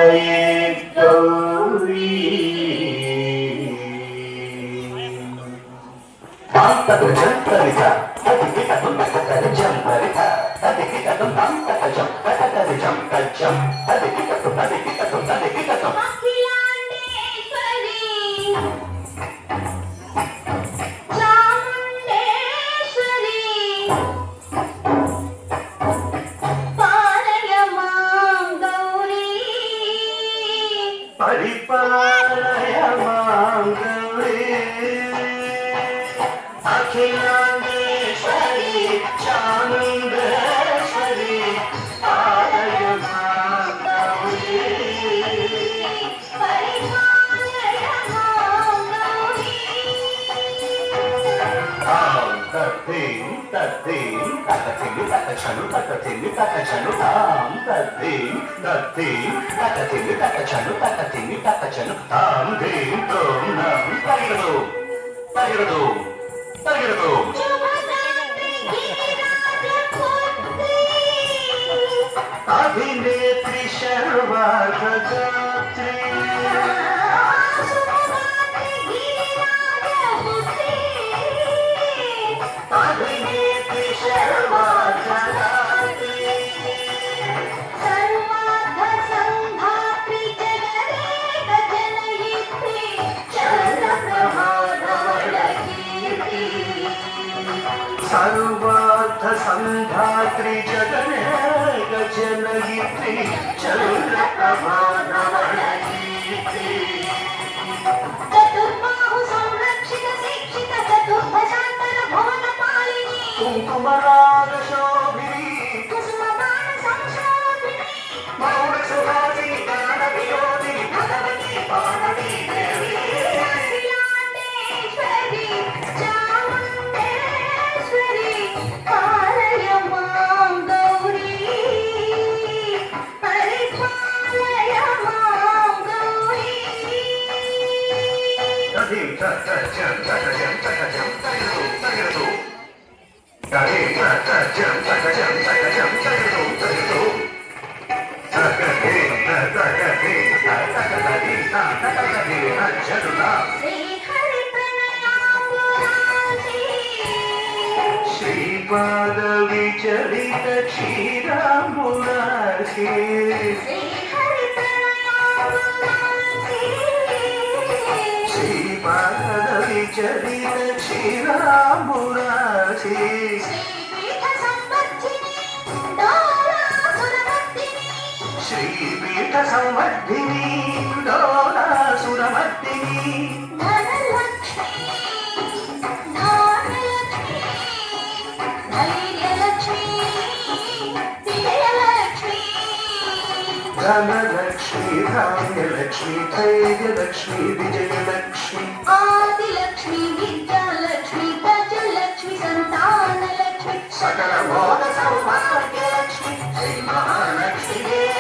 गौरी जंतरिता अतिकिता तुम तकर जंतरिता अतिकिता तुम तकर जम अतिकिता तुम परिपालय मां गौरी अखिलांडेश्वरी चामुंडेश्वरी पालय मां गौरी परिपालय मां गौरी तां तत्तीं तकतिंग तकचनु तां तत्तीं तकतिंग तकचनु तां धीं तों नं तगिरदो अभिनेत्री शर्वार्धगात्री अभिनेत्री शर्वार्धगात्री सर्वार्ध संधात्री जगदेक जनयित्री चन्द्रप्रभाधवलकीर्ति सर्वार्थ संधात्री जगदेक जनयित्री चन्द्रप्रभाधवलकीर्ति चतुर्बाहु संरक्षित शिक्षित चतुर्भुजान्तर भुवनपालिनी कुङ्कुमराग शोभिनी कुसुमबाण संशोभिनी मौन सुहासिनी गान विनोदिनी भगवती पार्वती देवी अखिलांडेश्वरी चामुंडेश्वरी पालय मां गौरी परिपालय मां गौरी श्रीपाद विचलित क्षीराम्बुरासी श्रीपाद विचलित क्षीराम्बुरासी श्रीपीठ संवर्धिनी डोलासुरमर्दिनी धनलक्ष्मी धैर्यलक्ष्मी विजयलक्ष्मी धनलक्ष्मी धान्यलक्ष्मी धैर्यलक्ष्मी विजयलक्ष्मी आदिलक्ष्मी विद्यालक्ष्मी गजलक्ष्मी संतानलक्ष्मी सकल भोग सौभाग्यलक्ष्मी श्री महालक्ष्मी